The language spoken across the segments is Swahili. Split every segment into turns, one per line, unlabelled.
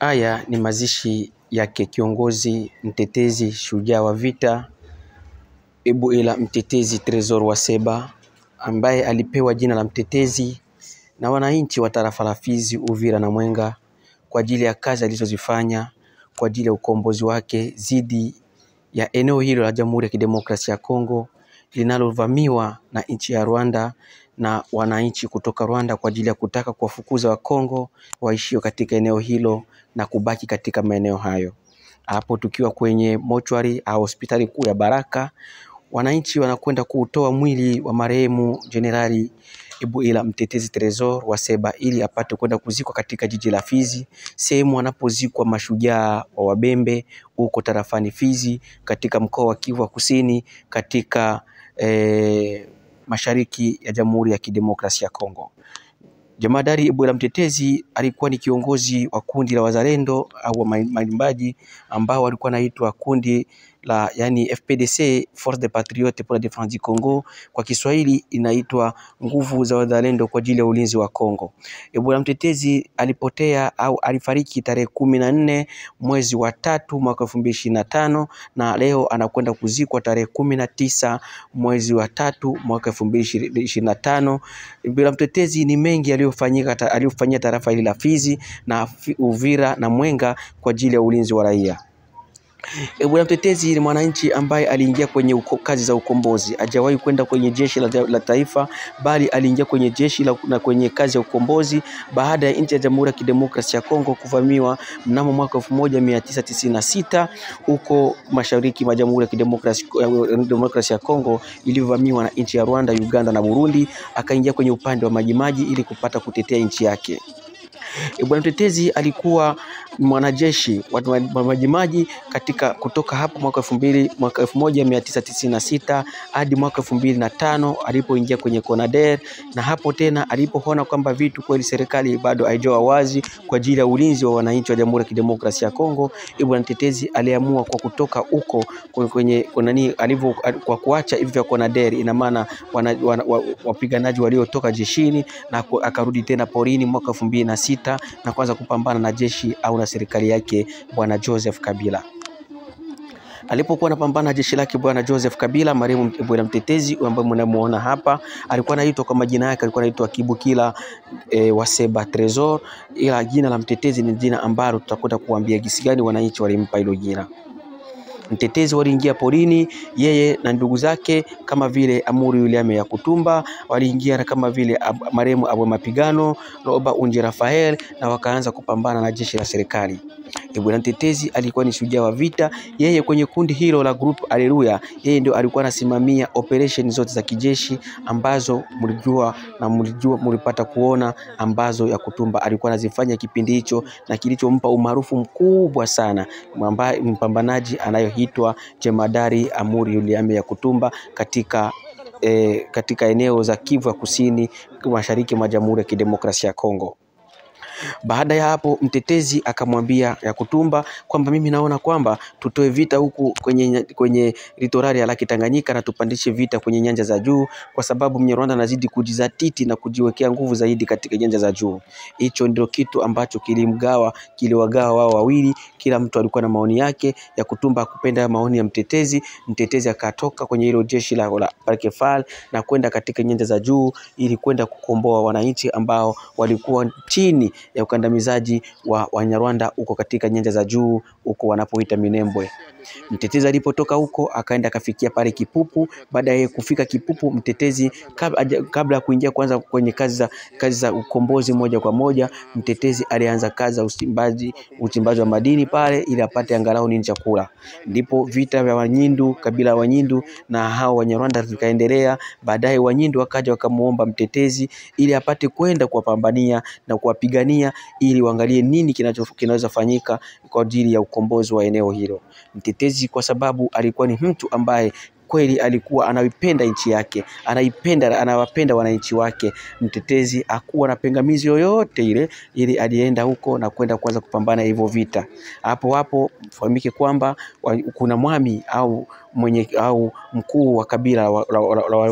Haya ni mazishi yake kiongozi mtetezi shujaa wa vita Ebuela Mtetezi Tresor Waseba, ambaye alipewa jina la mtetezi na wananchi wa tarafa la Fizi, Uvira na Mwenga kwa ajili ya kazi alizozifanya kwa ajili ya ukombozi wake zidi ya eneo hilo la Jamhuri ya Kidemokrasia ya Kongo linalovamiwa na nchi ya Rwanda na wananchi kutoka Rwanda kwa ajili ya kutaka kuwafukuza wa Kongo waishio katika eneo hilo na kubaki katika maeneo hayo. Hapo tukiwa kwenye mochwari au hospitali kuu ya Baraka, wananchi wanakwenda kuutoa mwili wa marehemu Jenerali Ebuela Mtetezi Tresor Waseba ili apate kwenda kuzikwa katika jiji la Fizi, sehemu wanapozikwa mashujaa wa Wabembe huko tarafani Fizi katika mkoa wa Kivu Kusini katika mashariki ya Jamhuri ya Kidemokrasia ya Kongo. Jemadari Ebuela Mtetezi alikuwa ni kiongozi wa kundi la wazalendo au maimbaji ambao walikuwa naitwa kundi la FPDC, Force des Patriotes pour la Défense du Congo, kwa Kiswahili inaitwa nguvu za wazalendo kwa ajili ya ulinzi wa Kongo. Ebuela Mtetezi alipotea au alifariki tarehe 14 mwezi wa 3 mwaka 2025 na leo anakwenda kuzikwa tarehe 19 mwezi wa 3 mwaka 2025. Ebuela Mtetezi ni mengi aliyofanyia tarafa hili la Fizi na Uvira na Mwenga kwa ajili ya ulinzi wa raia. Ebuela Mtetezi ni mwananchi ambaye aliingia kwenye kazi za ukombozi. Hajawahi kwenda kwenye jeshi la taifa, bali aliingia kwenye jeshi na kwenye kazi ya ukombozi baada ya nchi ya Jamhuri ya Kidemokrasia ya Kongo kuvamiwa mnamo mwaka 1996 huko mashariki mwa Jamhuri ya Kidemokrasia ya Kongo iliyovamiwa na nchi ya Rwanda, Uganda na Burundi. Akaingia kwenye upande wa Majimaji ili kupata kutetea nchi yake. Ebuela Mtetezi alikuwa mwanajeshi wa Majimaji kutoka hapo mwaka 1996 hadi mwaka 2005 alipoingia kwenye Conader, na hapo tena alipoona kwamba vitu kweli serikali bado haijawa wazi kwa ajili ya ulinzi wa wananchi wa Jamhuri ya Kidemokrasia ya Kongo. Ebuela Mtetezi aliamua kwa kutoka huko kwa kuacha hivi vya Conader, ina maana wapiganaji waliotoka jeshini, na akarudi tena porini mwaka 2006 na kuanza kupambana na jeshi au na serikali yake Bwana Joseph Kabila. Alipokuwa anapambana na jeshi lake Bwana Joseph Kabila, marehemu Ebuela Mtetezi ambaye mnamuona hapa alikuwa anaitwa kwa majina yake, alikuwa anaitwa Kibukila Waseba Tresor, ila jina la Mtetezi ni jina ambalo tutakwenda kuambia jinsi gani wananchi walimpa hilo jina. Mtetezi waliingia porini, yeye na ndugu zake kama vile Amuri William ya Kutumba, waliingia kama vile marehemu Abwe Mapigano, Roba Unji Rafael, na wakaanza kupambana na jeshi la serikali. Ebuela Mtetezi alikuwa ni shujaa wa vita. Yeye kwenye kundi hilo la group Haleluya, yeye ndio alikuwa anasimamia operation zote za kijeshi ambazo mlipata kuona ambazo ya Kutumba alikuwa anazifanya kipindi hicho, na kilichompa umaarufu mkubwa sana mpambanaji anayoitwa Jemadari Amuri William ya Kutumba katika eneo za Kivu Kusini mashariki mwa Jamhuri ya Kidemokrasia ya Kongo. Baada ya hapo Mtetezi akamwambia ya Kutumba kwamba mimi naona kwamba tutoe vita huku kwenye litorali ya Lake Tanganyika na tupandishe vita kwenye nyanja za juu, kwa sababu Mnyarwanda anazidi kujizatiti na kujiwekea nguvu zaidi katika nyanja za juu. Hicho ndio kitu ambacho kiliwagawa wao wawili, kila mtu alikuwa na maoni yake. Ya Kutumba kupenda maoni ya Mtetezi. Mtetezi akatoka kwenye hilo jeshi la Parkefal na kwenda katika nyanja za juu ili kwenda kukomboa wananchi ambao walikuwa chini ya ukandamizaji wa Wanyarwanda huko katika nyanja za juu huko wanapoita Minembwe. Mtetezi alipotoka huko akaenda akafikia pale Kipupu. Baada ya kufika Kipupu, Mtetezi kabla ya kuingia kwanza kwenye kazi za ukombozi moja kwa moja, Mtetezi alianza kazi za uchimbaji wa madini pale ili apate angalau nini chakula. Ndipo vita vya Wanyindu, kabila ya Wanyindu na hao Wanyarwanda vikaendelea. Baadaye Wanyindu wakaja wakamuomba Mtetezi ili apate kwenda kuwapambania na kuwapigania ili waangalie nini kinaweza fanyika kwa ajili ya ukombozi wa eneo hilo. Mtetezi kwa sababu alikuwa ni mtu ambaye kweli alikuwa anaipenda nchi yake, anawapenda wananchi wake. Mtetezi hakuwa na pingamizi yoyote ile, ili alienda huko na kwenda kuanza kupambana hivyo vita. Hapo fahamike kwamba kuna mwami au mwenye au mkuu wa kabila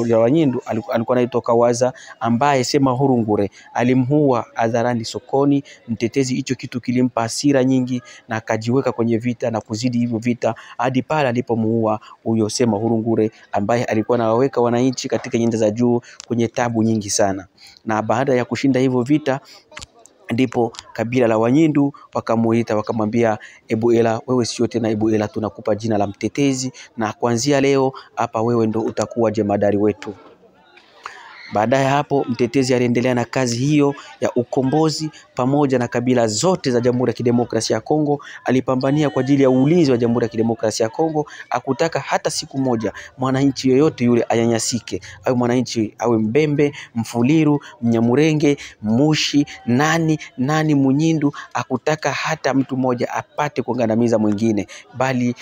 la Wanyindu alikuwa anaitwa Kawaza, ambaye Semahurungure alimhua hadharani sokoni. Mtetezi hicho kitu kilimpa hasira nyingi na akajiweka kwenye vita na kuzidi hivyo vita hadi pale alipomuua huyo Semahurungure, ambaye alikuwa anawaweka wananchi katika nyanda za juu kwenye tabu nyingi sana. Na baada ya kushinda hivyo vita, ndipo kabila la Wanyindu wakamuita wakamwambia, Ebuela, wewe sio tena Ebuela, tunakupa jina la Mtetezi, na kuanzia leo hapa wewe ndo utakuwa jemadari wetu. Baadaye hapo Mtetezi aliendelea na kazi hiyo ya ukombozi pamoja na kabila zote za Jamhuri ya Kidemokrasia ya Kongo. Alipambania kwa ajili ya ulinzi wa Jamhuri ya Kidemokrasia ya Kongo. Hakutaka hata siku moja mwananchi yoyote yule anyanyasike, au mwananchi awe Mbembe, Mfuliru, Mnyamurenge, Mushi, nani Munyindu. Hakutaka hata mtu mmoja apate kugandamiza mwingine, bali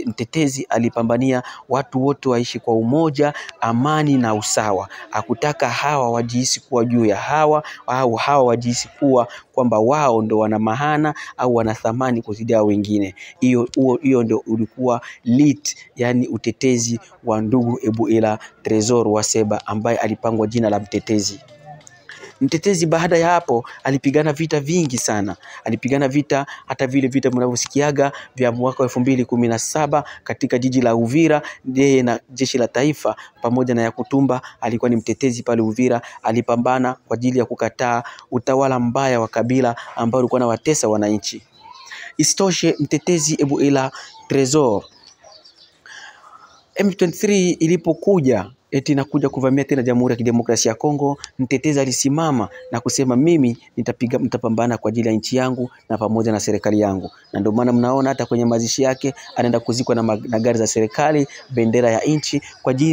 Mtetezi alipambania watu wote waishi kwa umoja, amani na usawa. Hakutaka hawa wajihisi kuwa juu ya hawa, au hawa wajihisi kuwa kwamba wao ndo wana maana au wana thamani kuzidi wengine. Hiyo ndio ulikuwa lit, yani utetezi wa ndugu Ebuela Tresor Waseba, ambaye alipangwa jina la Mtetezi. Mtetezi baada ya hapo alipigana vita vingi sana. Alipigana vita hata vile vita mnavyosikiaga vya mwaka 2017 katika jiji la Uvira. Yeye na jeshi la taifa pamoja na Yakutumba alikuwa ni Mtetezi pale Uvira. Alipambana kwa ajili ya kukataa utawala mbaya wa kabila ambao ulikuwa na watesa wananchi. Isitoshe, Mtetezi Ebuela Tresor, M23 ilipokuja eti nakuja kuvamia tena Jamhuri ya Kidemokrasia ya Kongo, Mtetezi alisimama na kusema, mimi nitapambana kwa ajili ya nchi yangu na pamoja na serikali yangu. Na ndio maana mnaona hata kwenye mazishi yake anaenda kuzikwa na gari za serikali, bendera ya nchi,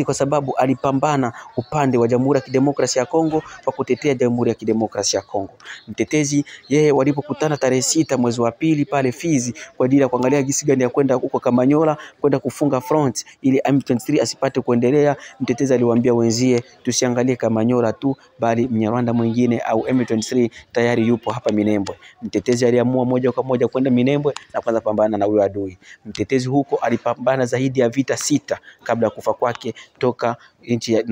kwa sababu alipambana upande wa Jamhuri ya Kidemokrasia ya Kongo kwa kutetea Jamhuri ya Kidemokrasia ya Kongo. Mtetezi yeye walipokutana tarehe 6 mwezi wa pili pale Fizi kwa ajili ya kuangalia gisi gani ya kwenda huko Kamanyola kwenda kufunga front ili M23 asipate kuendelea, Mtetezi aliwaambia wenzie, tusiangalie Kamanyola tu, bali Mnyarwanda mwingine au M23 tayari yupo hapa Minembwe. Mtetezi aliamua moja kwa moja kwenda Minembwe na kwanza pambana na huyo adui. Mtetezi huko alipambana zaidi ya vita 6 kabla ya kufa kwake, toka nchi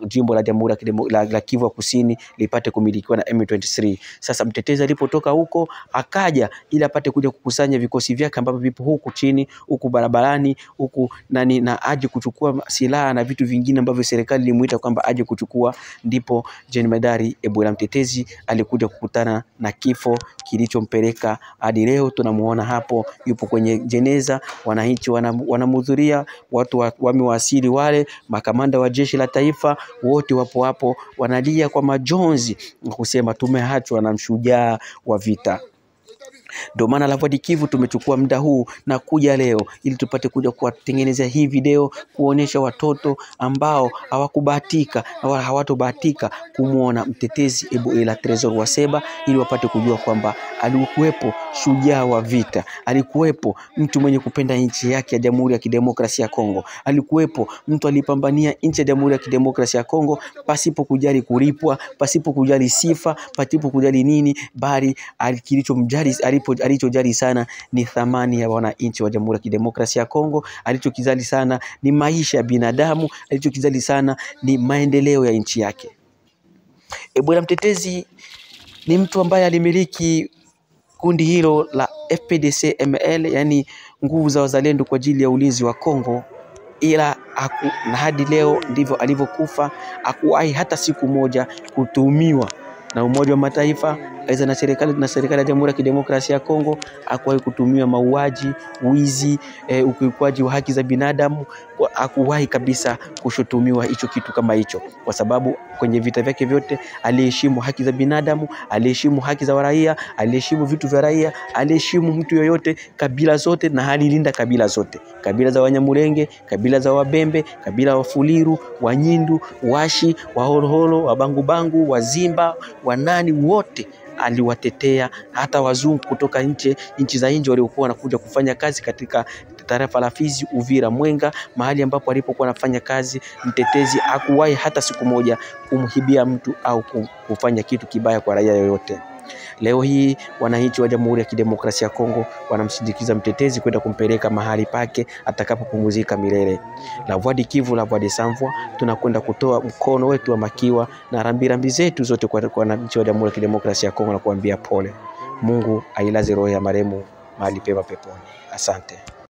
jimbo la Jamhuri la Kivu Kusini lipate kumilikiwa na M23. Sasa Mtetezi alipotoka huko akaja ili apate kuja kukusanya vikosi vyake ambavyo vipo huku chini, huku barabarani, huku na aje kuchukua silaha na vitu vingine ambavyo serikali ilimuita kwamba aje kuchukua. Ndipo Jemadari Ebuela Mtetezi alikuja kukutana na kifo kilichompeleka hadi leo tunamuona hapo yupo kwenye jeneza. Wananchi wanamhudhuria, watu wamewaasili, wale makamanda wa jeshi la taifa wote wapo hapo wanalia kwa majonzi kusema tumeachwa na mshujaa wa vita. Ndio maana La Voix du Kivu tumechukua muda huu na kuja leo ili tupate kuja kuwatengenezea hii video kuonesha watoto ambao hawakubahatika wala hawatobahatika kumuona Mtetezi Ebuela Tresor Waseba, ili wapate kujua kwamba alikuwepo shujaa wa vita, alikuwepo mtu mwenye kupenda nchi yake ya Jamhuri ya Kidemokrasia ya Kongo, alikuwepo mtu alipambania nchi ya Jamhuri ya Kidemokrasia ya Kongo pasipo kujali kulipwa, pasipo kujali sifa, pasipo kujali nini, bali alichojali sana ni thamani ya wananchi wa Jamhuri ya Kidemokrasia ya Kongo. Alichokizali sana ni maisha ya binadamu, alichokizali sana ni maendeleo ya nchi yake. Ebuela Mtetezi ni mtu ambaye alimiliki kundi hilo la FPDC-ML, yani nguvu za wazalendo kwa ajili ya ulinzi wa Kongo, ila na hadi leo ndivyo alivyokufa. Hakuwahi hata siku moja kutuhumiwa na Umoja wa Mataifa aidha na serikali ya Jamhuri ya Kidemokrasia ya Kongo. Hakuwahi kutuhumiwa mauaji, wizi, ukiukwaji wa haki za binadamu. Hakuwahi kabisa kushutumiwa hicho kitu kama hicho, kwa sababu kwenye vita vyake vyote aliheshimu haki za binadamu, aliheshimu haki za raia, aliheshimu vitu vya raia, aliheshimu mtu yoyote, kabila zote, na alilinda kabila zote, kabila za Wanyamulenge, kabila za Wabembe, kabila wa Fuliru, Wanyindu, Washi, Wahorohoro, Wabangubangu, Wazimba, Wanani, wote aliwatetea. Hata wazungu kutoka nchi za nje waliokuwa wanakuja kufanya kazi katika tarafa la Fizi, Uvira, Mwenga, mahali ambapo alipokuwa anafanya kazi, Mtetezi hakuwahi hata siku moja kumhibia mtu au kufanya kitu kibaya kwa raia yoyote. Leo hii wananchi wa Jamhuri ya Kidemokrasia ya Kongo wanamsindikiza mtetezi kwenda kumpeleka mahali pake atakapopumzika milele. La Voix du Kivu, la Voix des Sans Voix, tunakwenda kutoa mkono wetu wa makiwa na rambirambi zetu zote kwa wananchi wa Jamhuri ya Kidemokrasia ya Kongo na kuambia pole. Mungu ailaze roho ya marehemu mahali pema peponi. Asante.